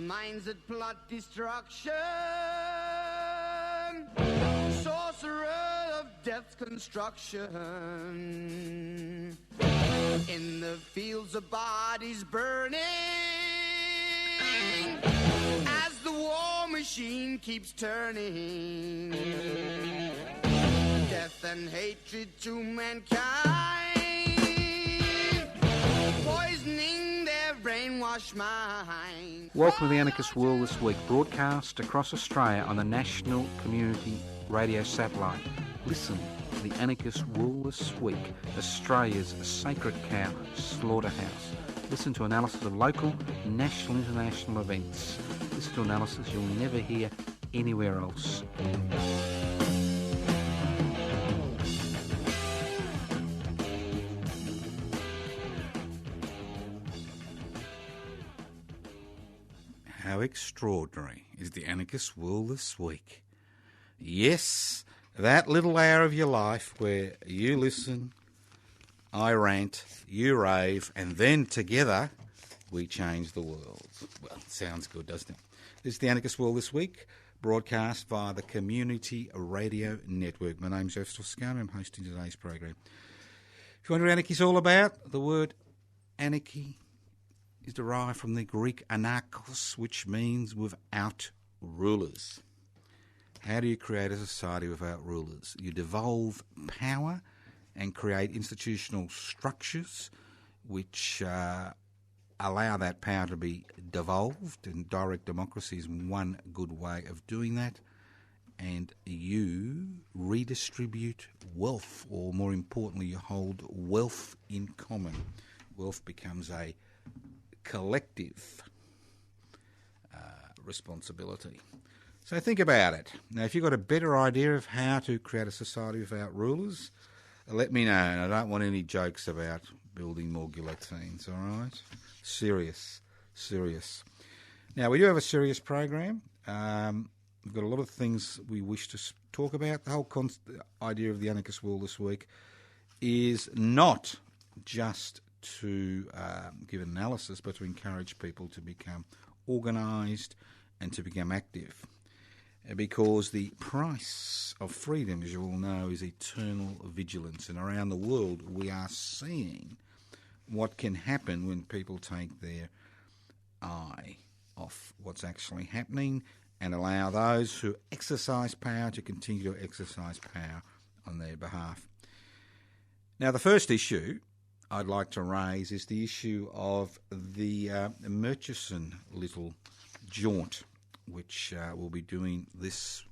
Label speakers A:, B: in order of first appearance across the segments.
A: minds that plot destruction, sorcerer of death's construction, in the fields of bodies burning, as the war machine keeps turning, death and hatred to mankind, poisoning their brainwashed mind.
B: Welcome to the Anarchist World This Week, broadcast across Australia on the National Community Radio Satellite. Listen to the Anarchist World This Week, Australia's sacred cow slaughterhouse. Listen to analysis of local, national, international events. Listen to analysis you'll never hear anywhere else. How extraordinary is the Anarchist World This Week. Yes, that little hour of your life where you listen, I rant, you rave, and then together we change the world. Well, it sounds good, doesn't it? This is the Anarchist World This Week, broadcast via the Community Radio Network. My name's Francesco Fantin. I'm hosting today's program. If you wonder what anarchy is all about, the word anarchy is derived from the Greek anarchos, which means without rulers. How do you create a society without rulers? You devolve power and create institutional structures which allow that power to be devolved, and direct democracy is one good way of doing that. And you redistribute wealth, or more importantly, you hold wealth in common. Wealth becomes a collective responsibility. So think about it. Now, if you've got a better idea of how to create a society without rulers, let me know. And I don't want any jokes about building more guillotines, all right? Serious. Now, we do have a serious program. We've got a lot of things we wish to talk about. The whole idea of the Anarchist World This Week is not just to give an analysis, but to encourage people to become organised and to become active. Because the price of freedom, as you all know, is eternal vigilance. And around the world, we are seeing what can happen when people take their eye off what's actually happening and allow those who exercise power to continue to exercise power on their behalf. Now, the first issue I'd like to raise is the issue of the Murchison little jaunt, which we'll be doing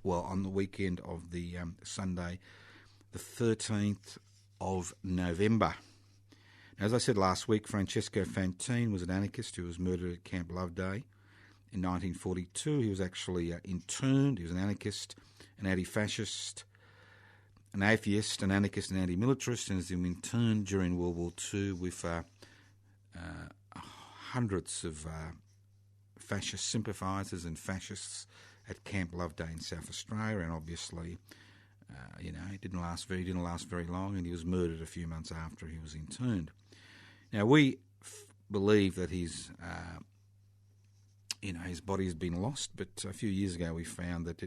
B: on the weekend of the Sunday, the 13th of November. Now, as I said last week, Francesco Fantin was an anarchist who was murdered at Camp Loveday in 1942. He was actually interned. He was an anarchist, an anti-fascist, an atheist, an anarchist, an anti-militarist, and has been interned during World War II with hundreds of fascist sympathisers and fascists at Camp Loveday in South Australia, and obviously, it didn't last very long, and he was murdered a few months after he was interned. Now, we believe that his body has been lost, but a few years ago we found that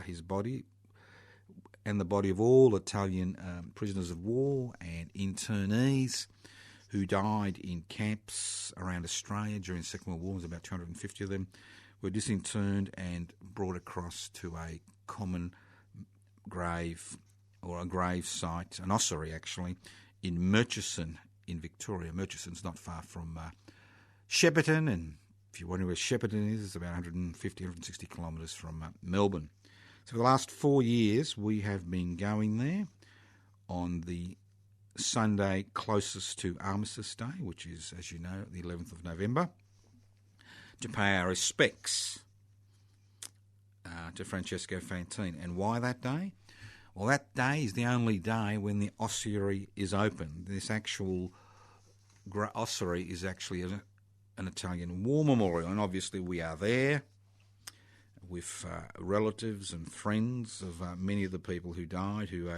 B: his body and the body of all Italian prisoners of war and internees who died in camps around Australia during the Second World War, there was about 250 of them, were disinterred and brought across to a common grave, or a grave site, an ossuary actually, in Murchison in Victoria. Murchison's not far from Shepparton, and if you're wondering where Shepparton is, it's about 160 kilometres from Melbourne. So for the last 4 years, we have been going there on the Sunday closest to Armistice Day, which is, as you know, the 11th of November, to pay our respects to Francesco Fantin. And why that day? Well, that day is the only day when the ossuary is open. This actual ossuary is actually an Italian war memorial, and obviously we are there with relatives and friends of many of the people who died, who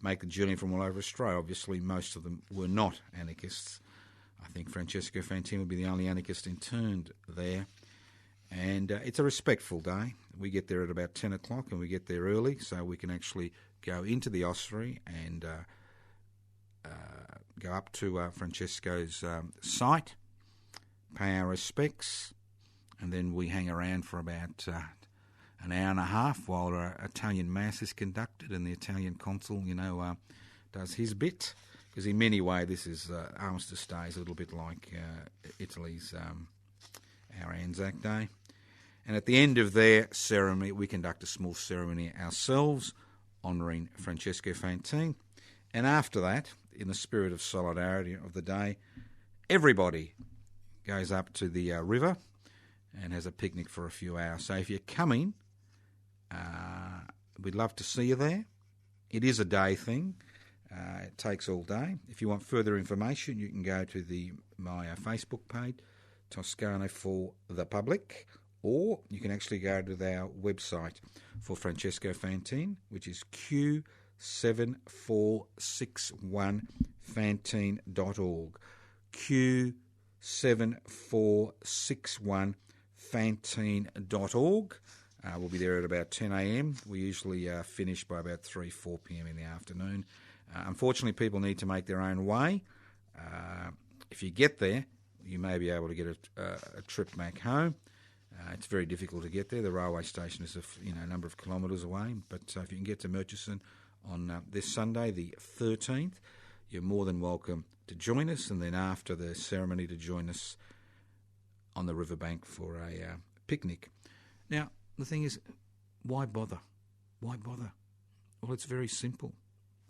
B: make the journey from all over Australia. Obviously, most of them were not anarchists. I think Francesco Fantin would be the only anarchist interned there. And it's a respectful day. We get there at about 10 o'clock and we get there early so we can actually go into the ossuary and go up to Francesco's site, pay our respects, and then we hang around for about an hour and a half while our Italian Mass is conducted and the Italian consul, does his bit. Because in many ways this is Armistice Day is a little bit like Italy's our Anzac Day. And at the end of their ceremony, we conduct a small ceremony ourselves, honouring Francesco Fantin. And after that, in the spirit of solidarity of the day, everybody goes up to the river and has a picnic for a few hours. So if you're coming, we'd love to see you there. It is a day thing. It takes all day. If you want further information, you can go to my Facebook page, Toscano for the Public, or you can actually go to our website for Francesco Fantin, which is q7461fantin.org. q7461fantin.org. We'll be there at about 10 a.m. We usually finish by about 4 p.m. in the afternoon. Unfortunately, people need to make their own way. If you get there, you may be able to get a trip back home. It's very difficult to get there. The railway station is a number of kilometres away. But if you can get to Murchison on this Sunday, the 13th, you're more than welcome to join us. And then after the ceremony, to join us on the riverbank for a picnic. Now, the thing is, why bother? Why bother? Well, it's very simple.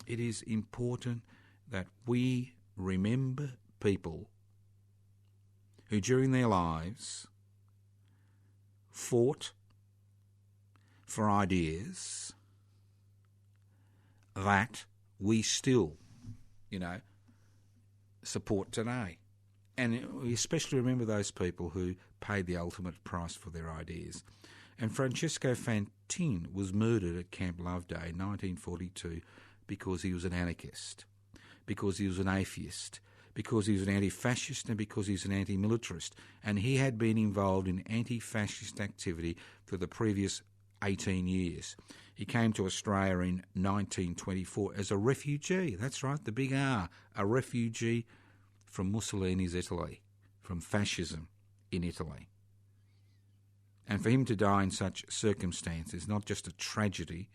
B: It is important that we remember people who during their lives fought for ideas that we still, support today. And we especially remember those people who paid the ultimate price for their ideas. And Francesco Fantin was murdered at Camp Loveday in 1942 because he was an anarchist, because he was an atheist, because he was an anti-fascist, and because he was an anti-militarist. And he had been involved in anti-fascist activity for the previous 18 years. He came to Australia in 1924 as a refugee. That's right, the big R, a refugee from Mussolini's Italy, from fascism in Italy. And for him to die in such circumstances is not just a tragedy,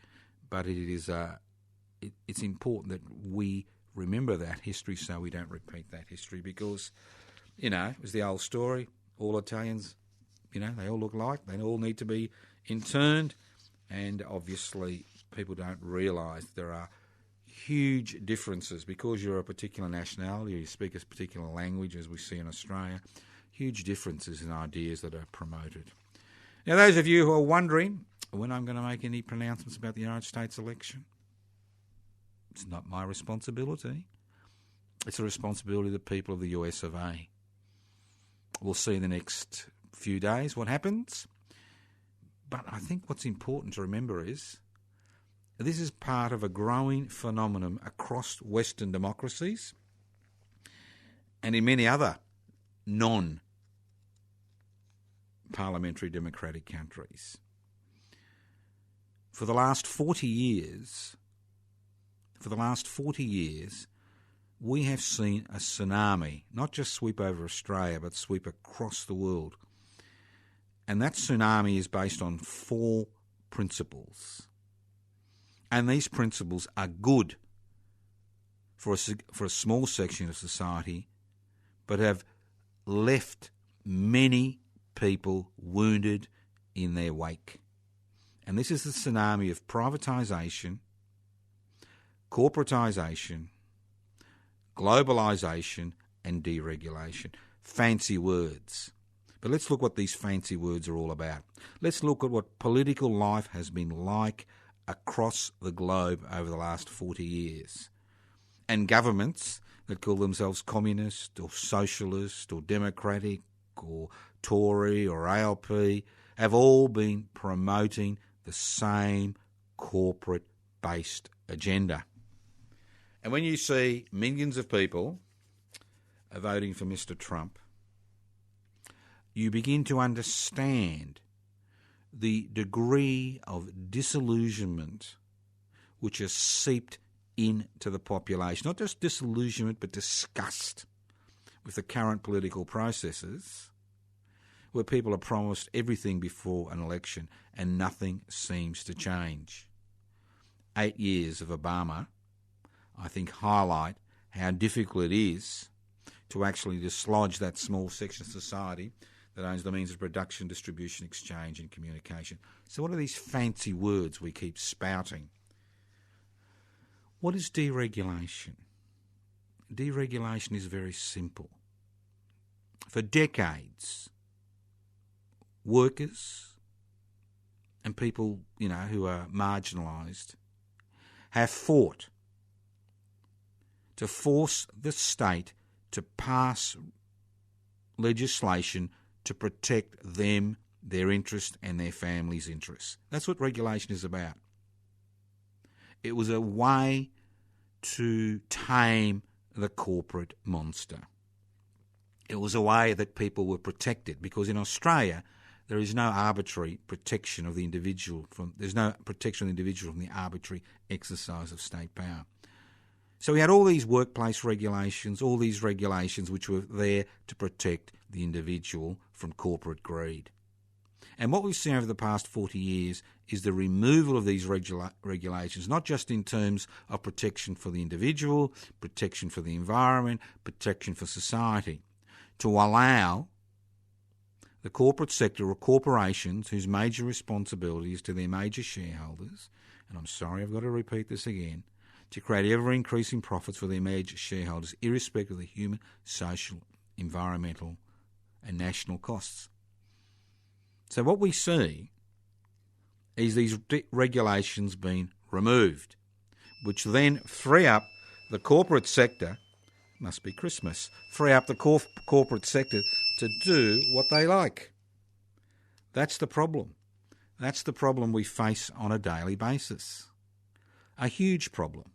B: but it is it's important that we remember that history so we don't repeat that history, because, it was the old story. All Italians, they all look alike. They all need to be interned. And obviously people don't realise there are huge differences because you're a particular nationality or you speak a particular language, as we see in Australia, huge differences in ideas that are promoted. Now, those of you who are wondering when I'm going to make any pronouncements about the United States election, it's not my responsibility. It's the responsibility of the people of the US of A. We'll see in the next few days what happens. But I think what's important to remember is this is part of a growing phenomenon across Western democracies and in many other non-parliamentary democratic countries. For the last 40 years, we have seen a tsunami, not just sweep over Australia, but sweep across the world. And that tsunami is based on 4 principles. And these principles are good for a small section of society, but have left many people wounded in their wake. And this is the tsunami of privatisation, corporatisation, globalisation and deregulation. Fancy words. But let's look what these fancy words are all about. Let's look at what political life has been like across the globe over the last 40 years. And governments that call themselves communist or socialist or democratic or Tory or ALP have all been promoting the same corporate-based agenda. And when you see millions of people voting for Mr. Trump, you begin to understand the degree of disillusionment which has seeped into the population. Not just disillusionment, but disgust with the current political processes, where people are promised everything before an election and nothing seems to change. 8 years of Obama, I think, highlight how difficult it is to actually dislodge that small section of society that owns the means of production, distribution, exchange and communication. So what are these fancy words we keep spouting? What is deregulation? Deregulation is very simple. For decades, workers and people, who are marginalised have fought to force the state to pass legislation to protect them, their interest and their families' interests. That's what regulation is about. It was a way to tame the corporate monster. It was a way that people were protected, because in Australia there is no arbitrary protection of the individual from the arbitrary exercise of state power. So we had all these workplace regulations, all these regulations which were there to protect the individual from corporate greed. And what we've seen over the past 40 years is the removal of these regulations, not just in terms of protection for the individual, protection for the environment, protection for society, to allow the corporate sector or corporations whose major responsibility is to their major shareholders, and I'm sorry I've got to repeat this again, to create ever-increasing profits for their major shareholders, irrespective of the human, social, environmental and national costs. So what we see is these regulations being removed, which then free up the corporate sector, must be Christmas, free up the corporate sector to do what they like. That's the problem. That's the problem we face on a daily basis. A huge problem.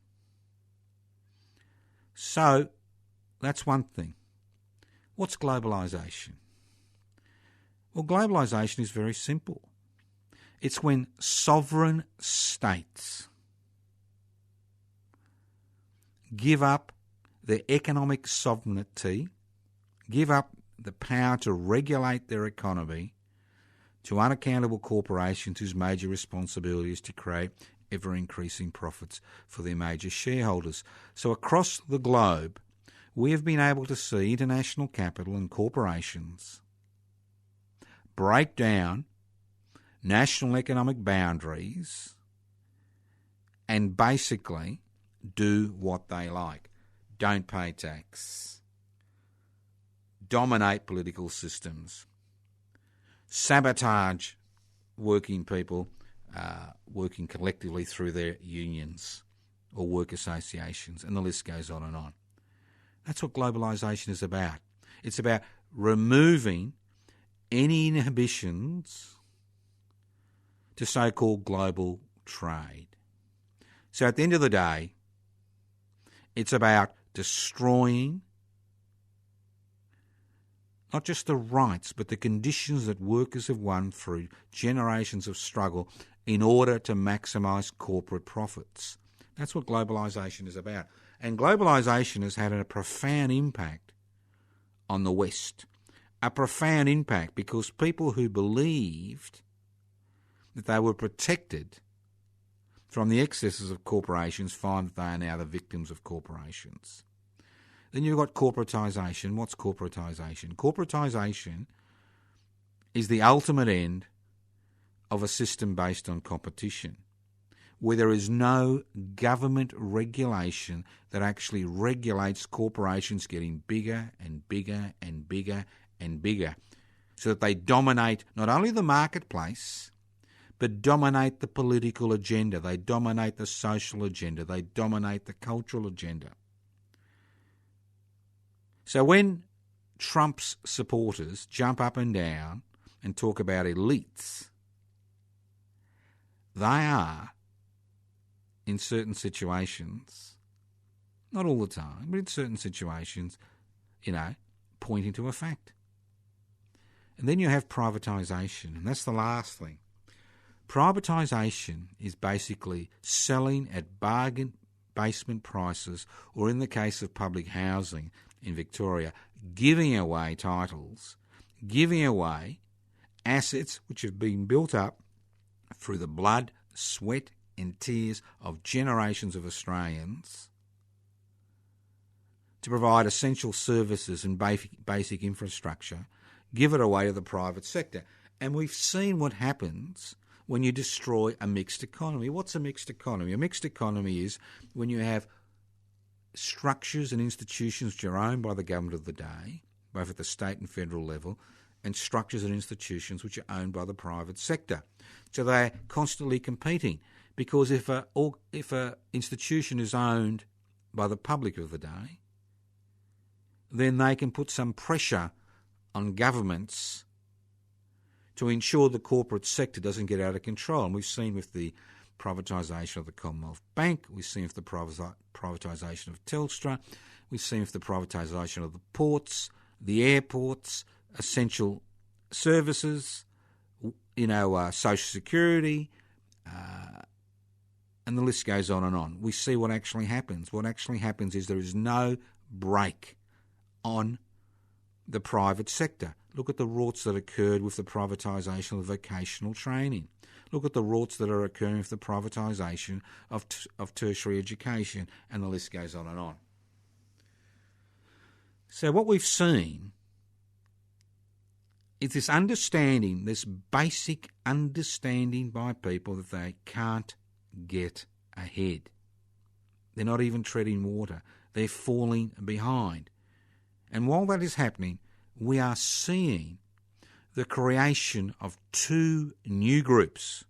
B: So, that's one thing. What's globalisation? Well, globalisation is very simple. It's when sovereign states give up their economic sovereignty, give up the power to regulate their economy to unaccountable corporations whose major responsibility is to create ever-increasing profits for their major shareholders. So across the globe, we have been able to see international capital and corporations break down national economic boundaries and basically do what they like. Don't pay tax, dominate political systems, sabotage working people working collectively through their unions or work associations, and the list goes on and on. That's what globalisation is about. It's about removing any inhibitions to so-called global trade. So at the end of the day, it's about destroying not just the rights, but the conditions that workers have won through generations of struggle in order to maximise corporate profits. That's what globalisation is about. And globalisation has had a profound impact on the West. A profound impact because people who believed that they were protected from the excesses of corporations find that they are now the victims of corporations. Then you've got corporatisation. What's corporatisation? Corporatisation is the ultimate end of a system based on competition, where there is no government regulation that actually regulates corporations getting bigger and bigger and bigger and bigger, so that they dominate not only the marketplace, but dominate the political agenda, they dominate the social agenda, they dominate the cultural agenda. So when Trump's supporters jump up and down and talk about elites, they are, in certain situations, not all the time, but in certain situations, pointing to a fact. And then you have privatisation, and that's the last thing. Privatisation is basically selling at bargain basement prices, or in the case of public housing in Victoria, giving away titles, giving away assets which have been built up through the blood, sweat and tears of generations of Australians to provide essential services and basic infrastructure, give it away to the private sector. And we've seen what happens when you destroy a mixed economy. What's a mixed economy? A mixed economy is when you have structures and institutions which are owned by the government of the day, both at the state and federal level, and structures and institutions which are owned by the private sector. So they're constantly competing, because if a institution is owned by the public of the day, then they can put some pressure on governments to ensure the corporate sector doesn't get out of control. And we've seen with the privatisation of the Commonwealth Bank, we've seen with the privatisation of Telstra, we've seen with the privatisation of the ports, the airports, essential services, social security, and the list goes on and on. We see what actually happens. What actually happens is there is no break on the private sector. Look at the rorts that occurred with the privatisation of vocational training. Look at the rorts that are occurring with the privatisation of tertiary education, and the list goes on and on. So what we've seen is this understanding, this basic understanding by people that they can't get ahead. They're not even treading water. They're falling behind. And while that is happening, we are seeing the creation of two new groups.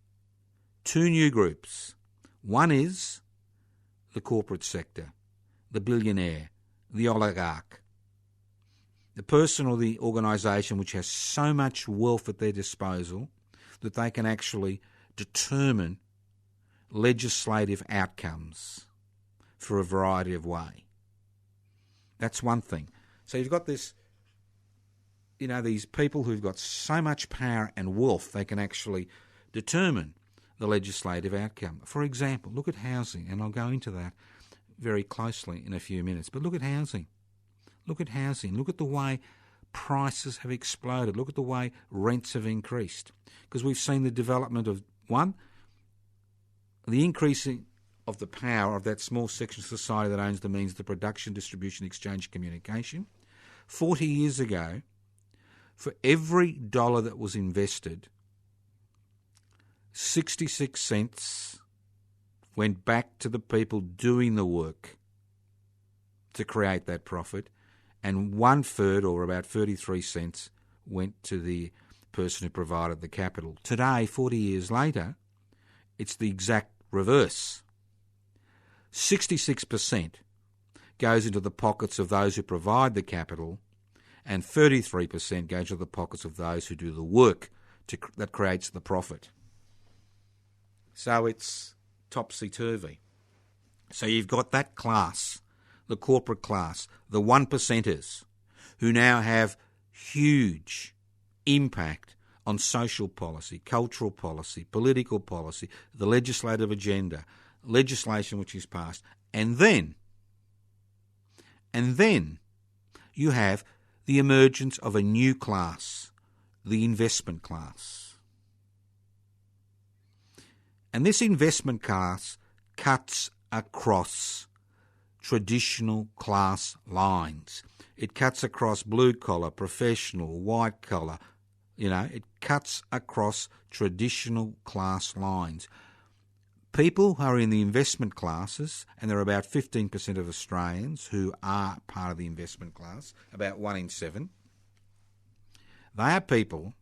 B: One is the corporate sector, the billionaire, the oligarch, the person or the organisation which has so much wealth at their disposal that they can actually determine legislative outcomes for a variety of ways. That's one thing. So you've got this, these people who've got so much power and wealth, they can actually determine the legislative outcome. For example, look at housing, and I'll go into that very closely in a few minutes. But look at housing. Look at housing. Look at the way prices have exploded. Look at the way rents have increased. Because we've seen the development of, one, the increasing of the power of that small section of society that owns the means of the production, distribution, exchange, communication. 40 years ago, for every dollar that was invested, 66 cents went back to the people doing the work to create that profit, and 1/3, or about 33 cents, went to the person who provided the capital. Today, 40 years later, it's the exact reverse. 66% goes into the pockets of those who provide the capital, and 33% goes into the pockets of those who do the work that creates the profit. So it's topsy-turvy. So you've got that class, the corporate class, the 1%ers, who now have huge impact on social policy, cultural policy, political policy, the legislative agenda, legislation which is passed. And then you have the emergence of a new class, the investment class. And this investment class cuts across traditional class lines. It cuts across blue-collar, professional, white-collar. It cuts across traditional class lines. People who are in the investment classes, and there are about 15% of Australians who are part of the investment class, about 1 in 7, they are people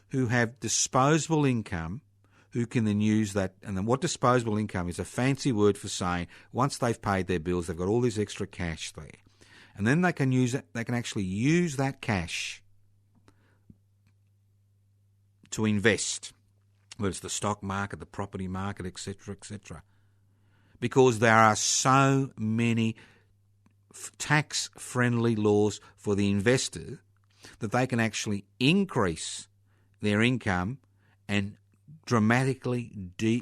B: who have disposable income, who can then use that. And then what disposable income is a fancy word for saying once they've paid their bills, they've got all this extra cash there. And then they can use it, they can actually use that cash to invest, whether it's the stock market, the property market, etc., etc. Because there are so many tax-friendly laws for the investor that they can actually increase their income and dramatically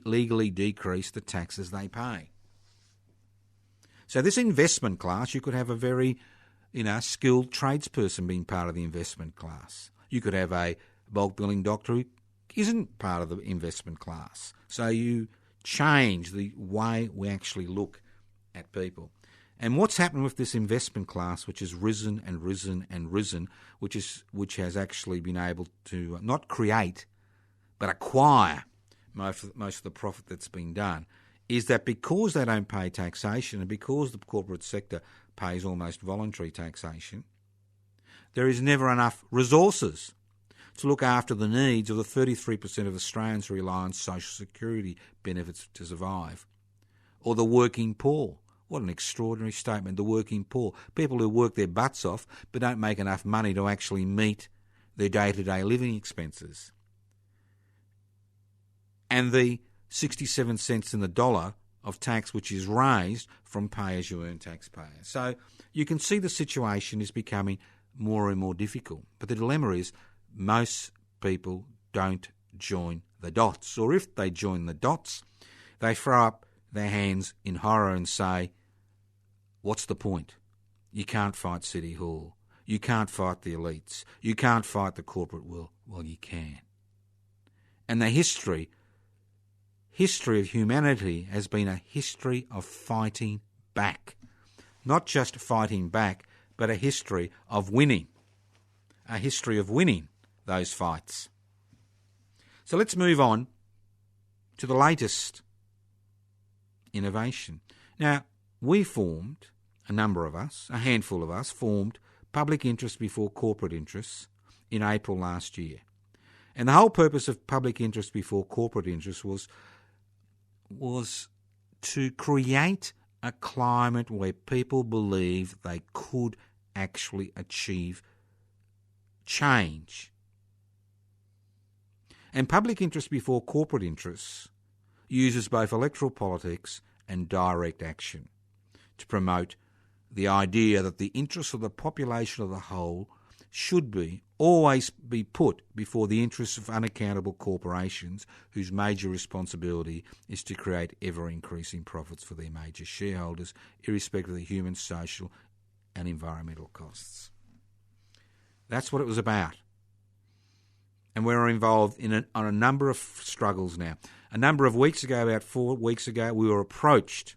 B: legally decrease the taxes they pay. So this investment class, you could have a very, skilled tradesperson being part of the investment class. You could have a bulk billing doctor who isn't part of the investment class. So you change the way we actually look at people. And what's happened with this investment class, which has risen and risen and risen, which has actually been able to not create but acquire most of the profit that's been done, is that because they don't pay taxation and because the corporate sector pays almost voluntary taxation, there is never enough resources to look after the needs of the 33% of Australians who rely on social security benefits to survive, or the working poor. What an extraordinary statement, the working poor. People who work their butts off but don't make enough money to actually meet their day-to-day living expenses. And the 67 cents in the dollar of tax which is raised from pay-as-you-earn taxpayers. So you can see the situation is becoming more and more difficult. But the dilemma is most people don't join the dots. Or if they join the dots, they throw up their hands in horror and say, what's the point? You can't fight City Hall. You can't fight the elites. You can't fight the corporate world. Well, you can. And the history of humanity has been a history of fighting back. Not just fighting back, but a history of winning. A history of winning those fights. So let's move on to the latest innovation. Now, we formed, a number of us, a handful of us, formed Public Interest Before Corporate Interests in April last year. And the whole purpose of Public Interest Before Corporate Interest was to create a climate where people believe they could actually achieve change. And public interest before corporate interests uses both electoral politics and direct action to promote the idea that the interests of the population of the whole should always be put before the interests of unaccountable corporations whose major responsibility is to create ever-increasing profits for their major shareholders, irrespective of the human, social and environmental costs. That's what it was about. And we're involved on a number of struggles now. A number of weeks ago, about 4 weeks ago, we were approached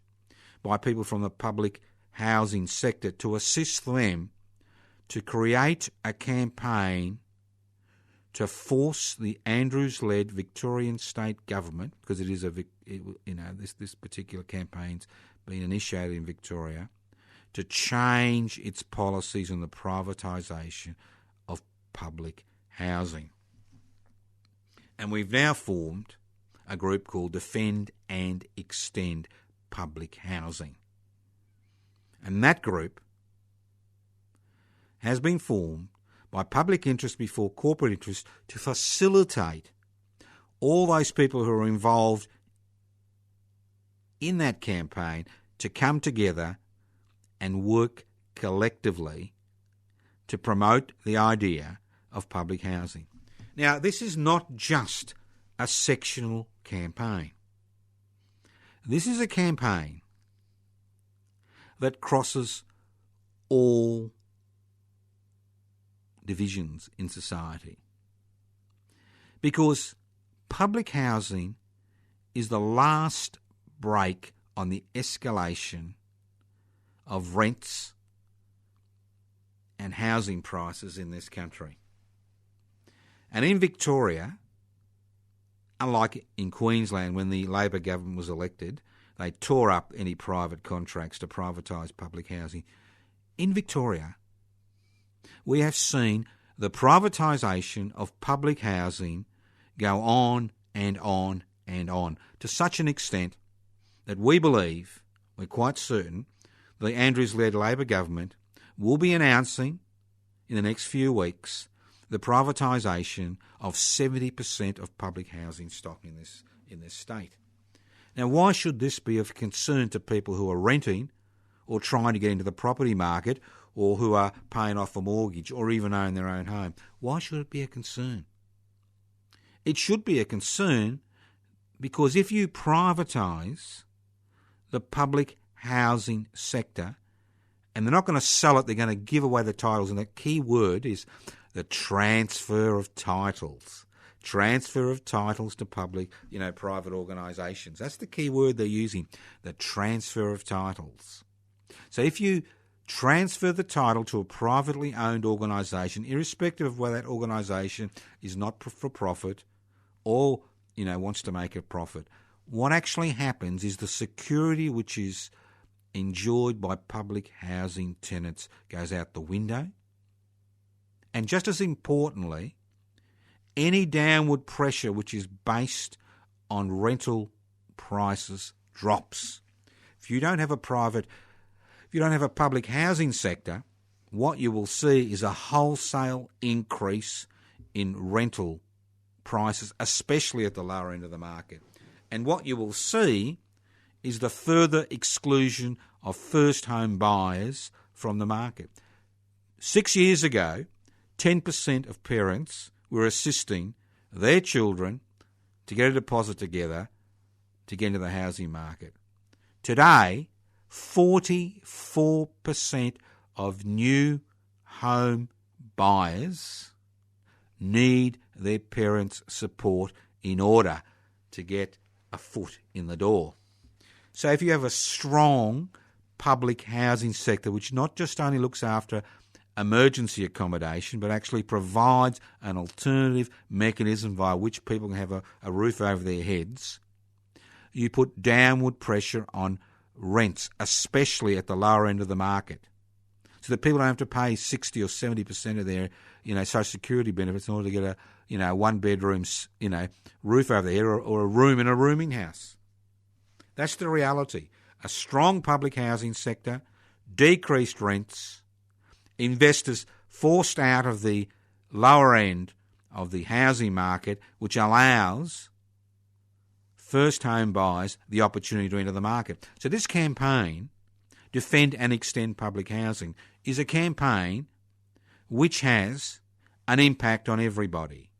B: by people from the public housing sector to assist them to create a campaign to force the Andrews-led Victorian state government, because it is this particular campaign's been initiated in Victoria, to change its policies on the privatisation of public housing. And we've now formed a group called Defend and Extend Public Housing. And that group has been formed by public interest before corporate interest to facilitate all those people who are involved in that campaign to come together and work collectively to promote the idea of public housing. Now, this is not just a sectional campaign. This is a campaign that crosses all divisions in society. Because public housing is the last break on the escalation of rents and housing prices in this country. And in Victoria, unlike in Queensland when the Labor government was elected, they tore up any private contracts to privatise public housing. In Victoria, we have seen the privatisation of public housing go on and on and on, to such an extent that we believe, we're quite certain, the Andrews-led Labor government will be announcing in the next few weeks the privatisation of 70% of public housing stock in this state. Now, why should this be of concern to people who are renting or trying to get into the property market or who are paying off a mortgage or even own their own home. Why should it be a concern? It should be a concern because if you privatise the public housing sector, and they're not going to sell it, they're going to give away the titles, and the key word is the transfer of titles. Transfer of titles to public, private organisations. That's the key word they're using, the transfer of titles. So if you transfer the title to a privately owned organisation, irrespective of whether that organisation is not for profit or, wants to make a profit, what actually happens is the security which is enjoyed by public housing tenants goes out the window. And just as importantly, any downward pressure which is based on rental prices drops. If you don't have a public housing sector, what you will see is a wholesale increase in rental prices, especially at the lower end of the market. And what you will see is the further exclusion of first home buyers from the market. 6 years ago, 10% of parents were assisting their children to get a deposit together to get into the housing market. Today, 44% of new home buyers need their parents' support in order to get a foot in the door. So if you have a strong public housing sector which not just only looks after emergency accommodation but actually provides an alternative mechanism via which people can have a roof over their heads, you put downward pressure on rents, especially at the lower end of the market, so that people don't have to pay 60 or 70% of their social security benefits in order to get a one-bedroom roof over their head or a room in a rooming house. That's the reality. A strong public housing sector, decreased rents, investors forced out of the lower end of the housing market, which allows first home buyers the opportunity to enter the market. So this campaign, Defend and Extend Public Housing, is a campaign which has an impact on everybody.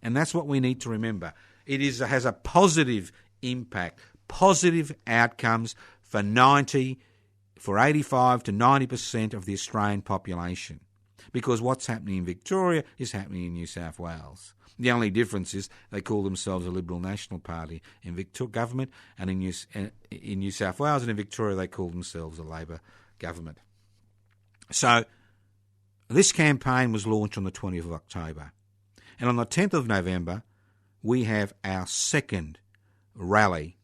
B: And that's what we need to remember. It has a positive impact, positive outcomes for 85 to 90% of the Australian population. Because what's happening in Victoria is happening in New South Wales. The only difference is they call themselves a Liberal National Party in government, and in New South Wales and in Victoria they call themselves a Labor government. So this campaign was launched on the 20th of October. And on the 10th of November, we have our second rally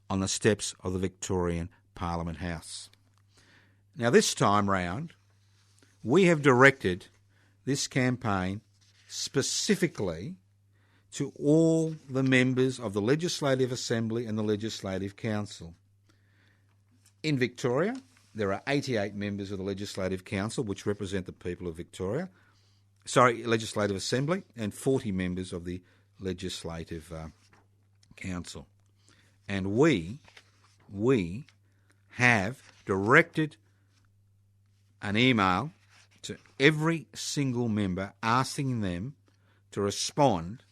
B: on the steps of the Victorian Parliament House. Now this time round, we have directed this campaign specifically to all the members of the Legislative Assembly and the Legislative Council. In Victoria, there are 88 members of the Legislative Council, which represent the people of Victoria. Legislative Assembly, and 40 members of the Legislative Council. And we have directed an email to every single member asking them to respond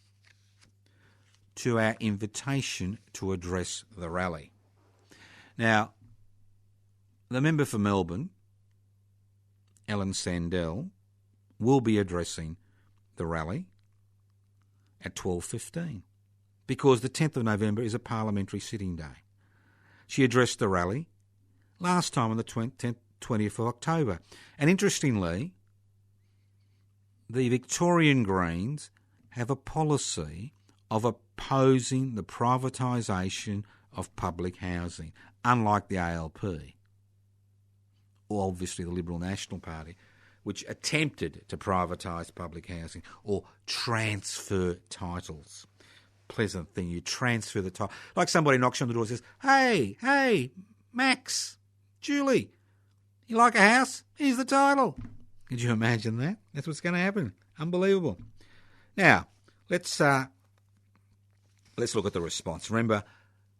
B: to our invitation to address the rally. Now, the member for Melbourne, Ellen Sandell, will be addressing the rally at 12:15 because the 10th of November is a parliamentary sitting day. She addressed the rally last time on the 20th of October. And interestingly, the Victorian Greens have a policy of opposing the privatisation of public housing, unlike the ALP, or obviously the Liberal National Party, which attempted to privatise public housing or transfer titles. Pleasant thing, you transfer the title. Like somebody knocks on the door and says, hey, Max, Julie, you like a house? Here's the title. Could you imagine that? That's what's going to happen. Unbelievable. Now, let's look at the response. Remember,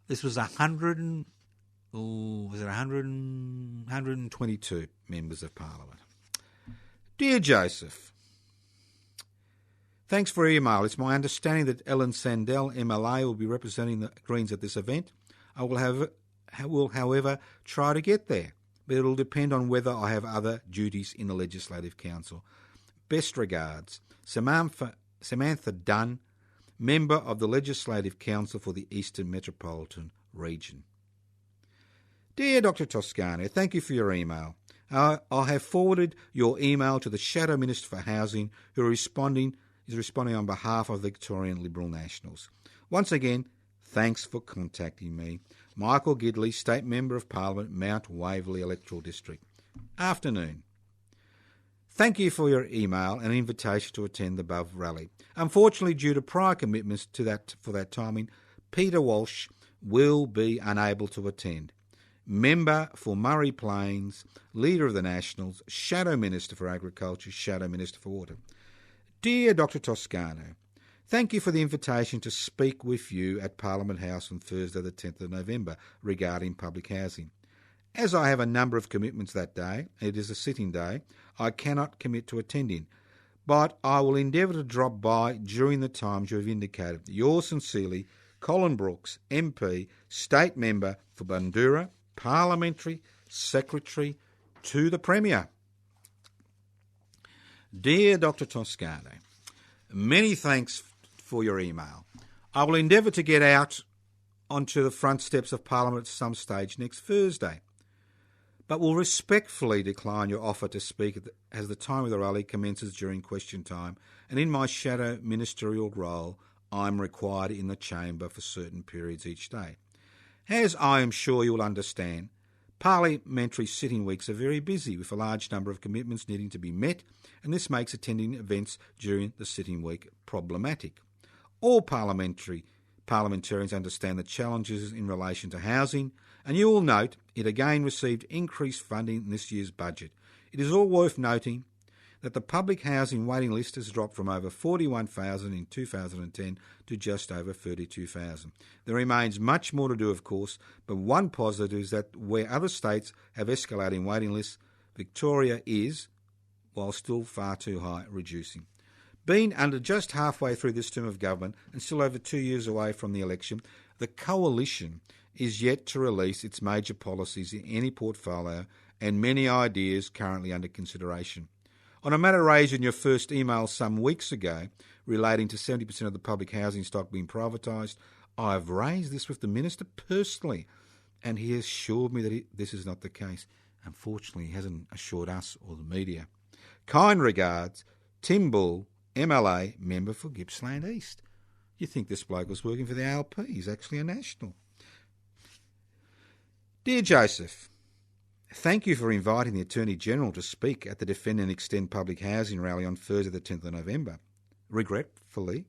B: this was 122 members of Parliament. Dear Joseph, thanks for your email. It's my understanding that Ellen Sandell, MLA, will be representing the Greens at this event. I will, however, try to get there, but it will depend on whether I have other duties in the Legislative Council. Best regards, Samantha Dunn, Member of the Legislative Council for the Eastern Metropolitan Region. Dear Dr. Toscano, thank you for your email. I have forwarded your email to the Shadow Minister for Housing, who is responding on behalf of the Victorian Liberal Nationals. Once again, thanks for contacting me. Michael Gidley, State Member of Parliament, Mount Waverley Electoral District. Afternoon. Thank you for your email and invitation to attend the above rally. Unfortunately, due to prior commitments for that timing, Peter Walsh will be unable to attend. Member for Murray Plains, Leader of the Nationals, Shadow Minister for Agriculture, Shadow Minister for Water. Dear Dr. Toscano, thank you for the invitation to speak with you at Parliament House on Thursday the 10th of November regarding public housing. As I have a number of commitments that day, and it is a sitting day, I cannot commit to attending, but I will endeavour to drop by during the times you have indicated. Yours sincerely, Colin Brooks, MP, State Member for Bundoora, Parliamentary Secretary to the Premier. Dear Dr. Toscano, many thanks for your email. I will endeavour to get out onto the front steps of Parliament at some stage next Thursday, but will respectfully decline your offer to speak as the time of the rally commences during question time, and in my shadow ministerial role, I am required in the chamber for certain periods each day. As I am sure you will understand, parliamentary sitting weeks are very busy with a large number of commitments needing to be met, and this makes attending events during the sitting week problematic. All parliamentarians understand the challenges in relation to housing, and you will note it again received increased funding in this year's budget. It is all worth noting that the public housing waiting list has dropped from over 41,000 in 2010 to just over 32,000. There remains much more to do, of course, but one positive is that where other states have escalating waiting lists, Victoria is, while still far too high, reducing. Being under just halfway through this term of government and still over 2 years away from the election, the Coalition is yet to release its major policies in any portfolio and many ideas currently under consideration. On a matter raised in your first email some weeks ago relating to 70% of the public housing stock being privatised, I have raised this with the Minister personally, and he has assured me that this is not the case. Unfortunately, he hasn't assured us or the media. Kind regards, Tim Bull, MLA, Member for Gippsland East. You think this bloke was working for the ALP? He's actually a National. Dear Joseph, thank you for inviting the Attorney-General to speak at the Defend and Extend Public Housing Rally on Thursday the 10th of November. Regretfully,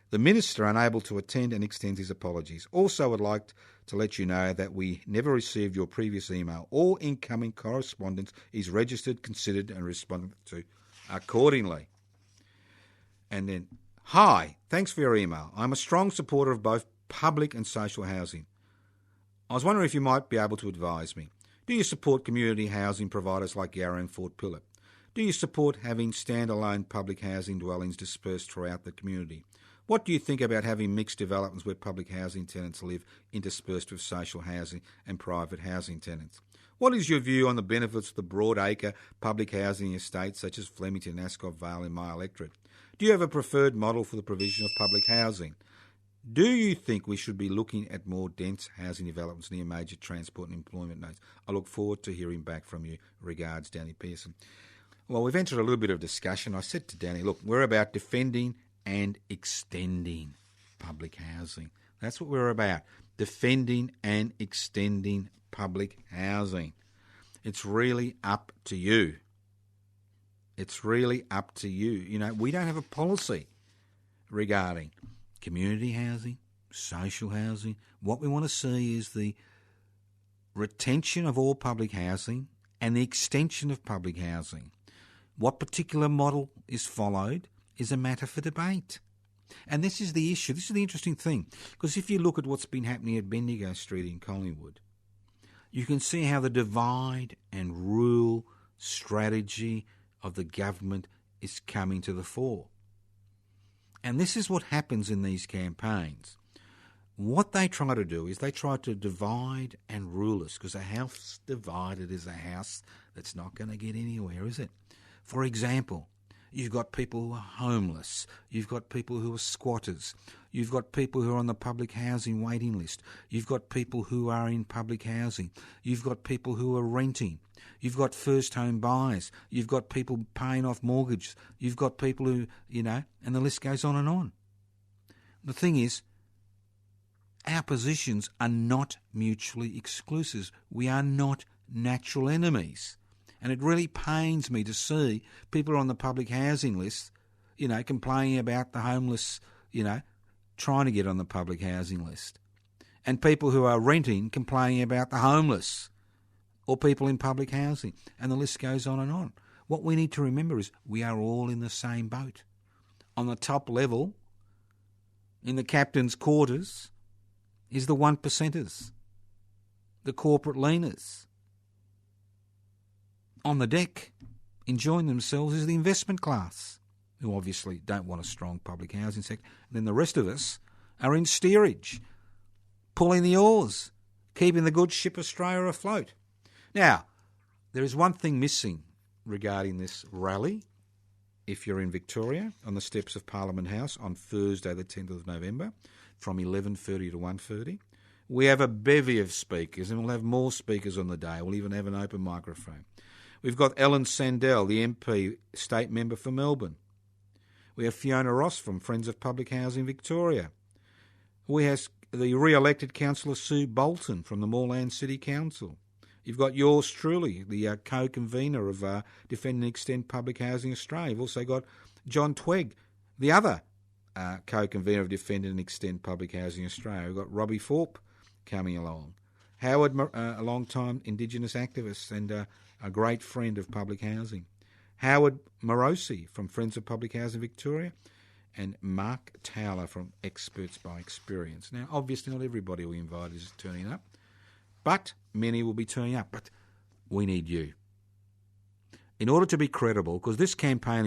B: the Minister unable to attend and extends his apologies. Also would like to let you know that we never received your previous email. All incoming correspondence is registered, considered and responded to accordingly. And then, hi, thanks for your email. I'm a strong supporter of both public and social housing. I was wondering if you might be able to advise me. Do you support community housing providers like Yarra and Fort Pillar? Do you support having standalone public housing dwellings dispersed throughout the community? What do you think about having mixed developments where public housing tenants live interspersed with social housing and private housing tenants? What is your view on the benefits of the broad-acre public housing estates such as Flemington, Ascot Vale and my electorate? Do you have a preferred model for the provision of public housing? Do you think we should be looking at more dense housing developments near major transport and employment nodes? I look forward to hearing back from you. Regards, Danny Pearson. Well, we've entered a little bit of discussion. I said to Danny, look, we're about defending and extending public housing. That's what we're about, defending and extending public housing. It's really up to you. It's really up to you. You know, we don't have a policy regarding community housing, social housing. What we want to see is the retention of all public housing and the extension of public housing. What particular model is followed is a matter for debate. And this is the issue. This is the interesting thing. Because if you look at what's been happening at Bendigo Street in Collingwood, you can see how the divide and rule strategy of the government is coming to the fore. And this is what happens in these campaigns. What they try to do is they try to divide and rule us, because a house divided is a house that's not going to get anywhere, is it? For example, you've got people who are homeless. You've got people who are squatters. You've got people who are on the public housing waiting list. You've got people who are in public housing. You've got people who are renting. You've got first home buyers. You've got people paying off mortgages. You've got people who, and the list goes on and on. The thing is, our positions are not mutually exclusive. We are not natural enemies. And it really pains me to see people on the public housing list, complaining about the homeless, trying to get on the public housing list. And people who are renting complaining about the homeless or people in public housing. And the list goes on and on. What we need to remember is we are all in the same boat. On the top level, in the captain's quarters, is the 1%ers, the corporate leaners. On the deck, enjoying themselves, is the investment class, who obviously don't want a strong public housing sector. And then the rest of us are in steerage, pulling the oars, keeping the good ship Australia afloat. Now, there is one thing missing regarding this rally. If you're in Victoria, on the steps of Parliament House on Thursday the 10th of November, from 11:30 to 1:30. We have a bevy of speakers, and we'll have more speakers on the day. We'll even have an open microphone. We've got Ellen Sandell, the MP, state member for Melbourne. We have Fiona Ross from Friends of Public Housing Victoria. We have the re-elected councillor Sue Bolton from the Moreland City Council. You've got yours truly, the co-convener of Defend and Extend Public Housing Australia. You've also got John Twegg, the other co-convener of Defend and Extend Public Housing Australia. We've got Robbie Thorpe coming along. Howard, a long-time Indigenous activist and a great friend of public housing. Howard Morosi from Friends of Public Housing Victoria. And Mark Towler from Experts by Experience. Now, obviously not everybody we invited is turning up, but many will be turning up. But we need you. In order to be credible, because this campaign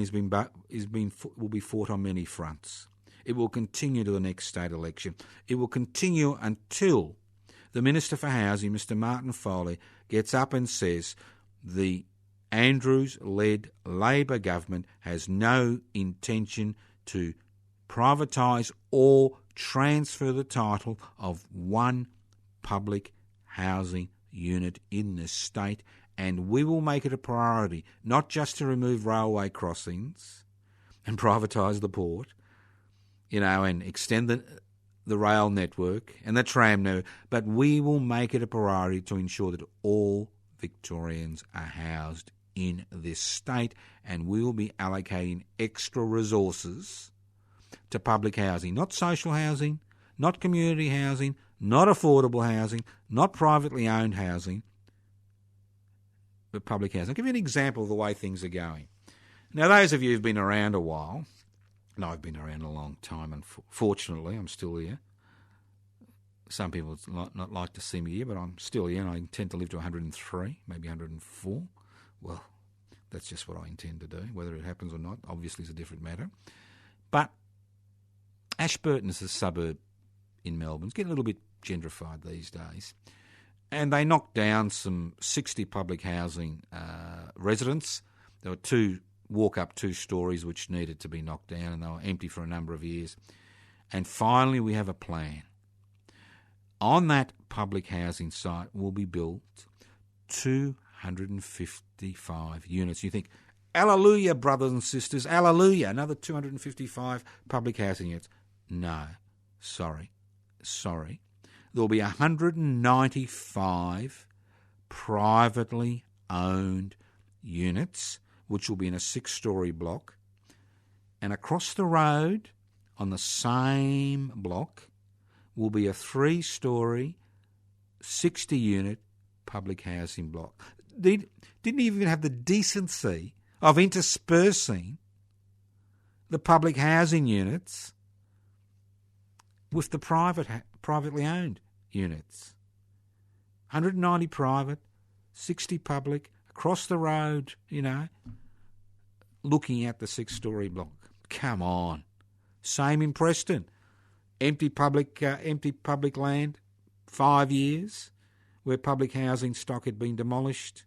B: will be fought on many fronts. It will continue to the next state election. It will continue until the Minister for Housing, Mr Martin Foley, gets up and says the Andrews-led Labor government has no intention to privatise or transfer the title of one public housing unit in this state, and we will make it a priority not just to remove railway crossings and privatise the port, and extend the rail network and the tram network, but we will make it a priority to ensure that all Victorians are housed in this state, and we will be allocating extra resources to public housing, not social housing, not community housing, not affordable housing, not privately owned housing, but public housing. I'll give you an example of the way things are going. Now, those of you who've been around a while, and I've been around a long time, and fortunately I'm still here. Some people not like to see me here, but I'm still here, and I intend to live to 103, maybe 104. Well, that's just what I intend to do. Whether it happens or not, obviously, is a different matter. But Ashburton is a suburb in Melbourne. It's getting a little bit gentrified these days. And they knocked down some 60 public housing residents. There were two stories which needed to be knocked down, and they were empty for a number of years. And finally we have a plan. On that public housing site will be built 255 units. You think, hallelujah, brothers and sisters, hallelujah, another 255 public housing units. No, sorry. There will be 195 privately owned units, which will be in a 6-storey block. And across the road, on the same block, will be a 3-storey, 60-unit public housing block. They didn't even have the decency of interspersing the public housing units with the privately owned units. 190 private, 60 public, across the road, looking at the 6-storey block. Come on. Same in Preston. Empty public land, 5 years, where public housing stock had been demolished.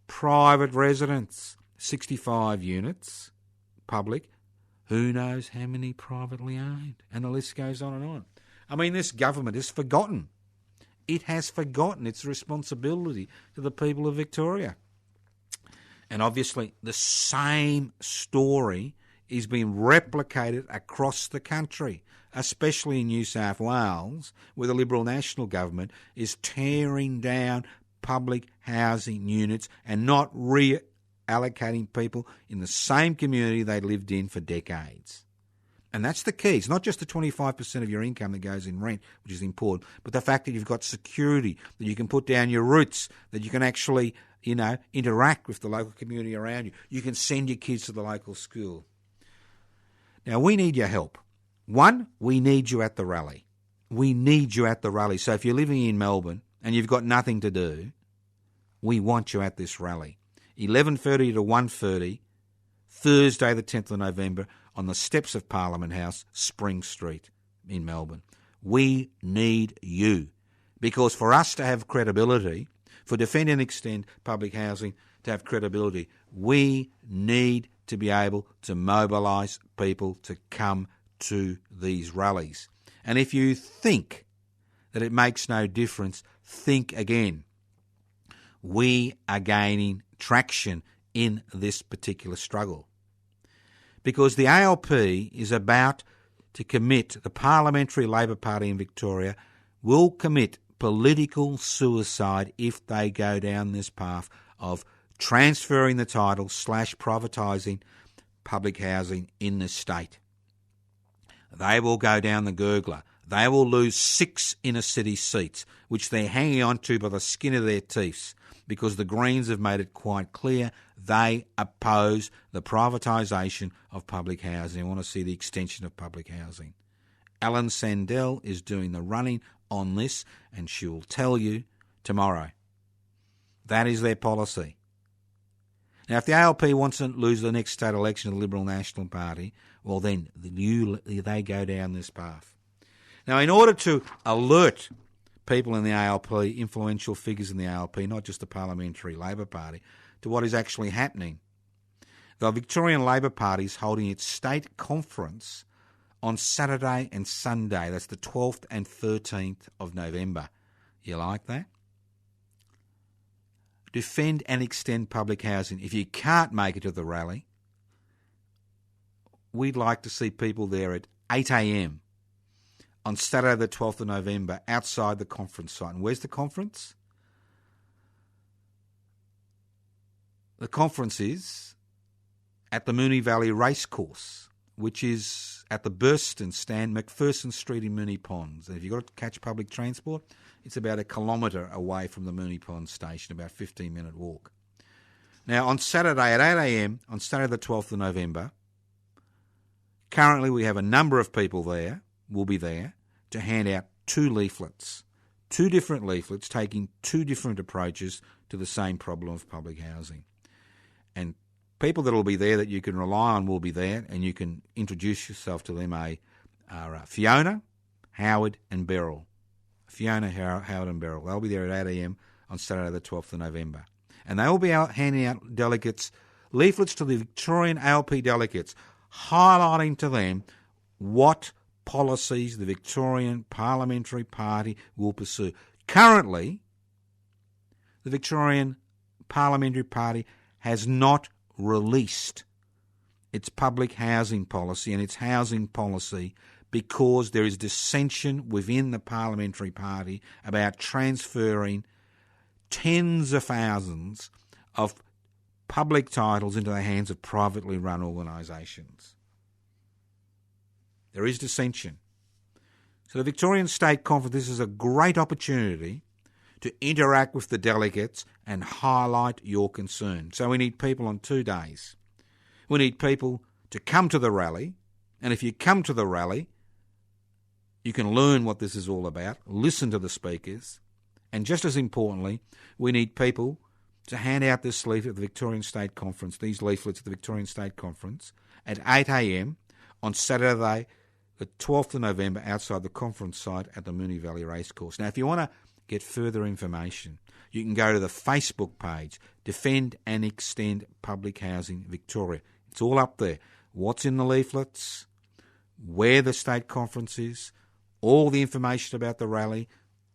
B: Private residence, 65 units, public. Who knows how many privately owned? And the list goes on and on. I mean, this government has forgotten. It has forgotten its responsibility to the people of Victoria. And obviously, the same story is being replicated across the country, especially in New South Wales, where the Liberal National Government is tearing down public housing units and not reallocating people in the same community they lived in for decades. And that's the key. It's not just the 25% of your income that goes in rent, which is important, but the fact that you've got security, that you can put down your roots, that you can actually, interact with the local community around you. You can send your kids to the local school. Now, we need your help. One, we need you at the rally. We need you at the rally. So if you're living in Melbourne and you've got nothing to do, we want you at this rally. 11:30 to 1:30, Thursday the 10th of November, on the steps of Parliament House, Spring Street in Melbourne. We need you, because for us to have credibility, for Defend and Extend public housing to have credibility, we need to be able to mobilise people to come to these rallies. And if you think that it makes no difference, think again. We are gaining traction in this particular struggle, because the ALP is about to commit, the Parliamentary Labor Party in Victoria will commit political suicide if they go down this path of transferring the title / privatising public housing in the state. They will go down the gurgler. They will lose 6 inner city seats, which they're hanging on to by the skin of their teeth, because the Greens have made it quite clear they oppose the privatisation of public housing. They want to see the extension of public housing. Alan Sandell is doing the running on this, and she will tell you tomorrow. That is their policy. Now, if the ALP wants to lose the next state election of the Liberal National Party, well then they go down this path. Now, in order to alert people in the ALP, influential figures in the ALP, not just the Parliamentary Labor Party, to what is actually happening, the Victorian Labor Party is holding its state conference on Saturday and Sunday. That's the 12th and 13th of November. You like that? Defend and extend public housing. If you can't make it to the rally, we'd like to see people there at 8 a.m. on Saturday the 12th of November outside the conference site. And where's the conference? The conference is at the Moonee Valley Racecourse, which is at the Burston stand, McPherson Street in Moonee Ponds. And if you've got to catch public transport, it's about 1 kilometre away from the Moonee Ponds station, about a 15-minute walk. Now, on Saturday at 8 a.m, on Saturday the 12th of November, currently we have a number of people there, will be there, to hand out 2 leaflets, 2 different leaflets taking 2 different approaches to the same problem of public housing. And people that will be there that you can rely on will be there, and you can introduce yourself to them are Fiona, Howard and Beryl. Fiona, Howard and Beryl. They'll be there at 8 a.m. on Saturday the 12th of November. And they will be handing out leaflets to the Victorian ALP delegates, highlighting to them what policies the Victorian Parliamentary Party will pursue. Currently, the Victorian Parliamentary Party has not released its public housing policy and its housing policy because there is dissension within the Parliamentary Party about transferring tens of thousands of public titles into the hands of privately run organisations. There is dissension. So the Victorian State Conference, this is a great opportunity to interact with the delegates and highlight your concern. So we need people on 2 days. We need people to come to the rally, and if you come to the rally, you can learn what this is all about, listen to the speakers, and just as importantly, we need people to hand out this leaflet at the Victorian State Conference, these leaflets at the Victorian State Conference, at 8 a.m. on Saturday, the 12th of November, outside the conference site at the Moonee Valley Racecourse. Now, if you want to get further information, you can go to the Facebook page, Defend and Extend Public Housing Victoria. It's all up there. What's in the leaflets, where the state conference is, all the information about the rally,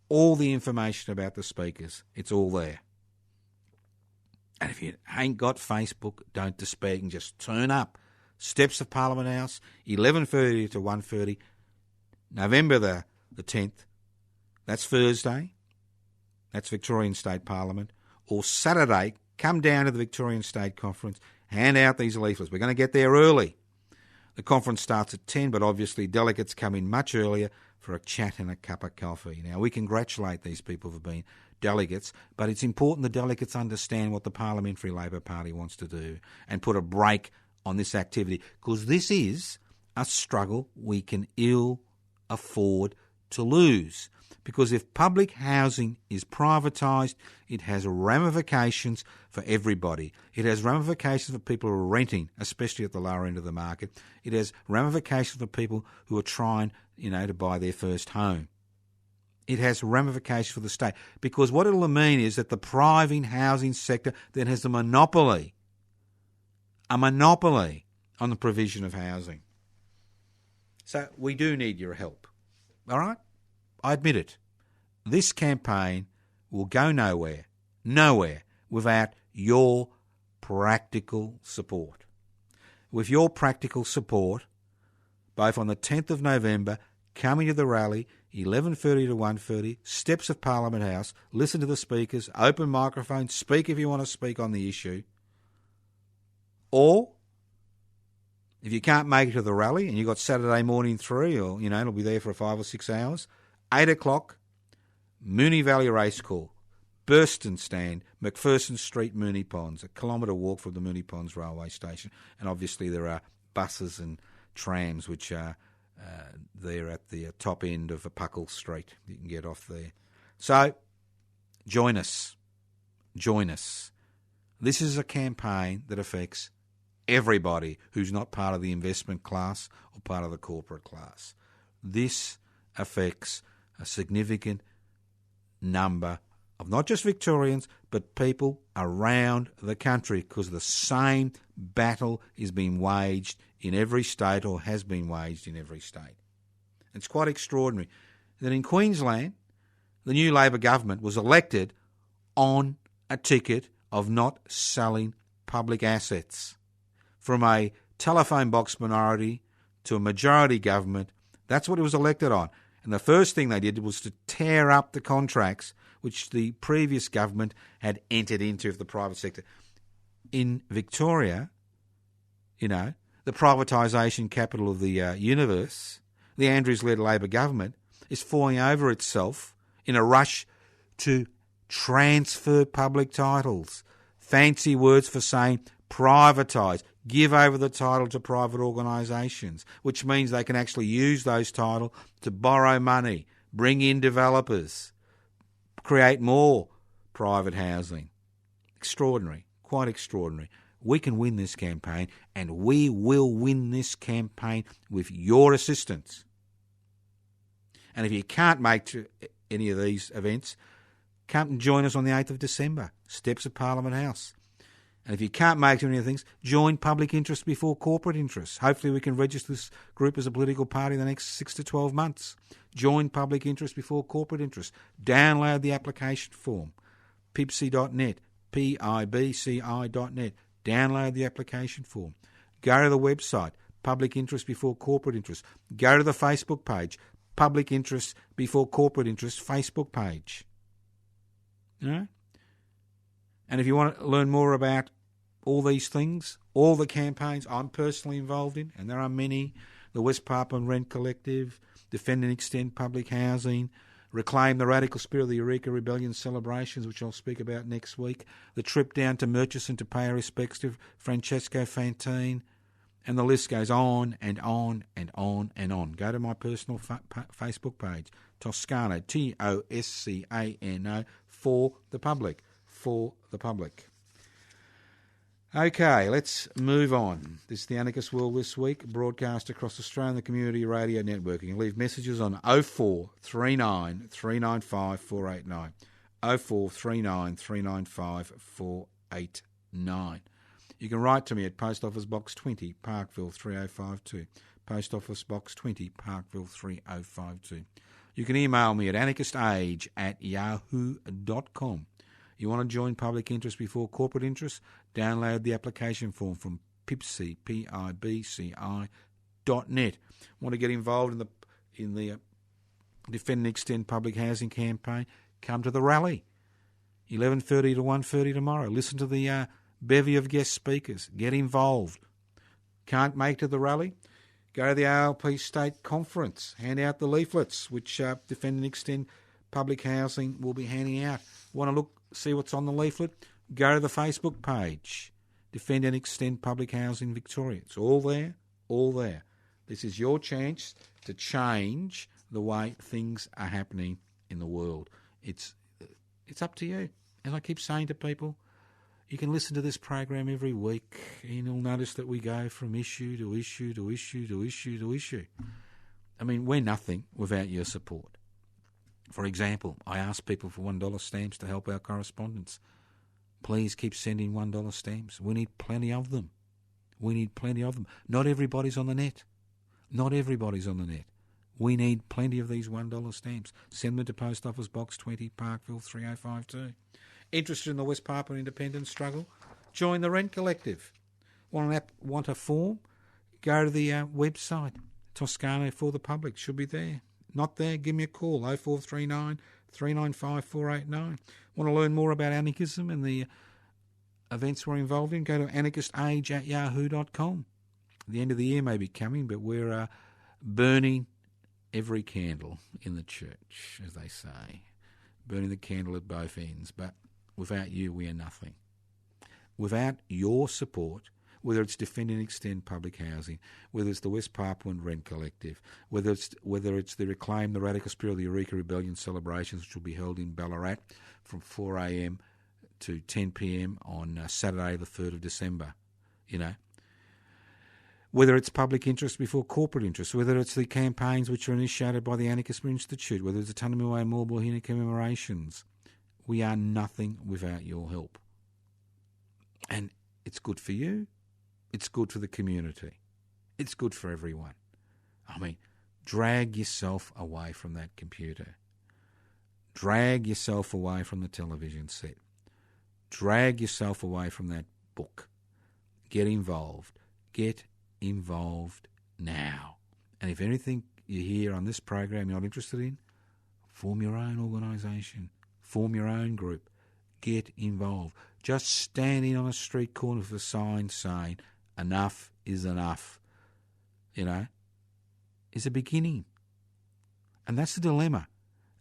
B: all the information about the speakers. It's all there. And if you ain't got Facebook, don't despair. You can just turn up. Steps of Parliament House, 11:30 to 1:30, November the 10th. That's Thursday. That's Victorian State Parliament. Or Saturday, come down to the Victorian State Conference, hand out these leaflets. We're going to get there early. The conference starts at 10, but obviously delegates come in much earlier for a chat and a cup of coffee. Now, we congratulate these people for being delegates, but it's important the delegates understand what the Parliamentary Labor Party wants to do and put a break on this activity, because this is a struggle we can ill afford to lose. Because if public housing is privatised, it has ramifications for everybody. It has ramifications for people who are renting, especially at the lower end of the market. It has ramifications for people who are trying, to buy their first home. It has ramifications for the state. Because what it'll mean is that the private housing sector then has a monopoly on the provision of housing. So we do need your help. All right? I admit it. This campaign will go nowhere without your practical support. With your practical support, both on the 10th of November, coming to the rally, 11:30 to 1:30, steps of Parliament House, listen to the speakers, open microphone, speak if you want to speak on the issue. Or, if you can't make it to the rally and you've got Saturday morning through, or, it'll be there for 5 or 6 hours, 8 o'clock, Moonee Valley Racecourse, Burston Stand, McPherson Street, Moonee Ponds, a kilometre walk from the Moonee Ponds railway station. And obviously there are buses and trams which are there at the top end of Puckle Street. You can get off there. So, join us. This is a campaign that affects everybody who's not part of the investment class or part of the corporate class. This affects a significant number of not just Victorians, but people around the country, because the same battle is being waged in every state, or has been waged in every state. It's quite extraordinary that in Queensland, the new Labor government was elected on a ticket of not selling public assets. From a telephone box minority to a majority government, that's what it was elected on. And the first thing they did was to tear up the contracts which the previous government had entered into for the private sector. In Victoria, the privatisation capital of the universe, the Andrews-led Labor government is falling over itself in a rush to transfer public titles. Fancy words for saying privatise, give over the title to private organisations, which means they can actually use those titles to borrow money, bring in developers, create more private housing. Extraordinary, quite extraordinary. We can win this campaign, and we will win this campaign with your assistance. And if you can't make to any of these events, come and join us on the 8th of December, steps of Parliament House. And if you can't make any of the things, join public interest before corporate interest. Hopefully we can register this group as a political party in the next 6 to 12 months. Join public interest before corporate interest. Download the application form, pibci.net, pibci.net. Download the application form. Go to the website, public interest before corporate interest. Go to the Facebook page, public interest before corporate interest Facebook page. And if you want to learn more about all these things, all the campaigns I'm personally involved in, and there are many, the West Papua Rent Collective, Defend and Extend Public Housing, Reclaim the Radical Spirit of the Eureka Rebellion celebrations, which I'll speak about next week, the trip down to Murchison to pay our respects to Francesco Fantin, and the list goes on and on and on and on. Go to my personal Facebook page, Toscano, Toscano, for the public. for the public. Okay, let's move on. This is the Anarchist World This Week, broadcast across Australia on the Community Radio Network. You can leave messages on 0439 395 489. 0439 395 489. You can write to me at Post Office Box 20, Parkville 3052. Post Office Box 20, Parkville 3052. You can email me at anarchistage@yahoo.com. You want to join public interest before corporate interest? Download the application form from pibci, pibci.net. Want to get involved in the Defend and Extend Public Housing campaign? Come to the rally, 11:30 to 1:30 tomorrow. Listen to the bevy of guest speakers. Get involved. Can't make it to the rally? Go to the ALP State Conference. Hand out the leaflets, which Defend and Extend Public Housing will be handing out. Want to see what's on the leaflet? Go to the Facebook page, Defend and Extend Public Housing Victoria. It's all there, all there. This is your chance to change the way things are happening in the world. It's up to you. As I keep saying to people, you can listen to this program every week and you'll notice that we go from issue to issue to issue to issue to issue. I mean, we're nothing without your support. For example, I ask people for $1 stamps to help our correspondence. Please keep sending $1 stamps. We need plenty of them. We need plenty of them. Not everybody's on the net. Not everybody's on the net. We need plenty of these $1 stamps. Send them to Post Office Box 20, Parkville 3052. Interested in the West Papua independence struggle? Join the Rent Collective. Want a form? Go to the website, Toscano for the Public. Should be there. Not there? Give me a call, 0439 395 489. Want to learn more about anarchism and the events we're involved in? Go to anarchistage@yahoo.com. The end of the year may be coming, but we're burning every candle in the church, as they say. Burning the candle at both ends. But without you, we are nothing. Without your support, whether it's Defend and Extend Public Housing, whether it's the West Papuan Rent Collective, whether it's the Reclaim the Radical Spirit of the Eureka Rebellion celebrations, which will be held in Ballarat from 4 a.m. to 10 p.m. on Saturday the 3rd of December, whether it's public interest before corporate interest, whether it's the campaigns which are initiated by the Anarchist Institute, whether it's the Tanamiwa and Morbohina commemorations, we are nothing without your help. And it's good for you. It's good for the community. It's good for everyone. I mean, drag yourself away from that computer. Drag yourself away from the television set. Drag yourself away from that book. Get involved. Get involved now. And if anything you hear on this program you're not interested in, form your own organisation. Form your own group. Get involved. Just standing on a street corner with a sign saying, enough is enough, is a beginning. And that's the dilemma.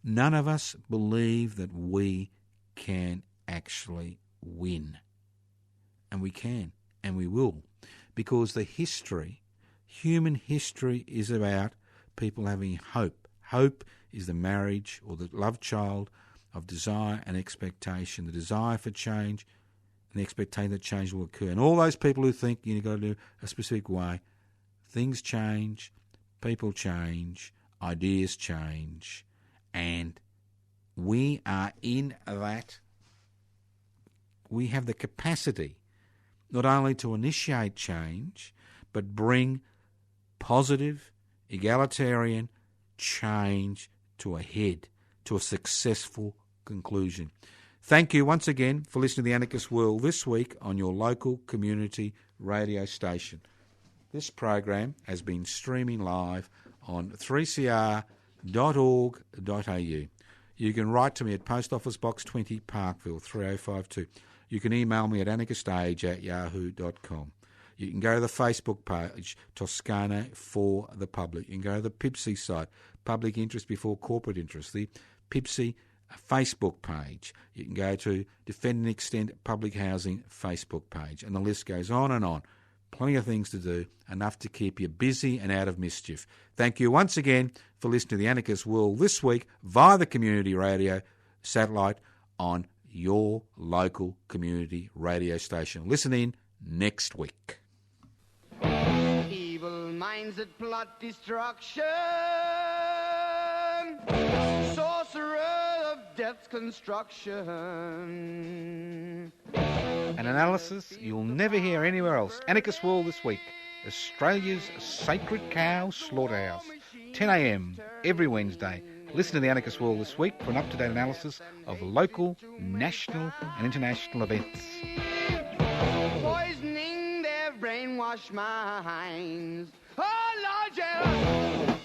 B: None of us believe that we can actually win. And we can, and we will. Because the human history is about people having hope. Hope is the marriage or the love child of desire and expectation, the desire for change and the expectation that change will occur. And all those people who think you've got to do a specific way, things change, people change, ideas change, and we are in that. We have the capacity not only to initiate change, but bring positive, egalitarian change to a head, to a successful conclusion. Thank you once again for listening to The Anarchist World this week on your local community radio station. This program has been streaming live on 3cr.org.au. You can write to me at Post Office Box 20, Parkville 3052. You can email me at anarchistage@yahoo.com. You can go to the Facebook page, Toscano for the Public. You can go to the PIPSI site, Public Interest Before Corporate Interest, the PIPSI Facebook page. You can go to Defend and Extend Public Housing Facebook page. And the list goes on and on. Plenty of things to do, enough to keep you busy and out of mischief. Thank you once again for listening to The Anarchist World this week via the Community Radio satellite on your local community radio station. Listen in next week.
A: Evil minds that plot destruction, sorcerer of death's construction.
C: An analysis you'll never hear anywhere else. Anarchist World this week. Australia's sacred cow slaughterhouse. 10 a.m. every Wednesday. Listen to the Anarchist World this week for an up-to-date analysis of local, national and international events.
A: Poisoning their brainwashed minds. Oh, Lord, yeah.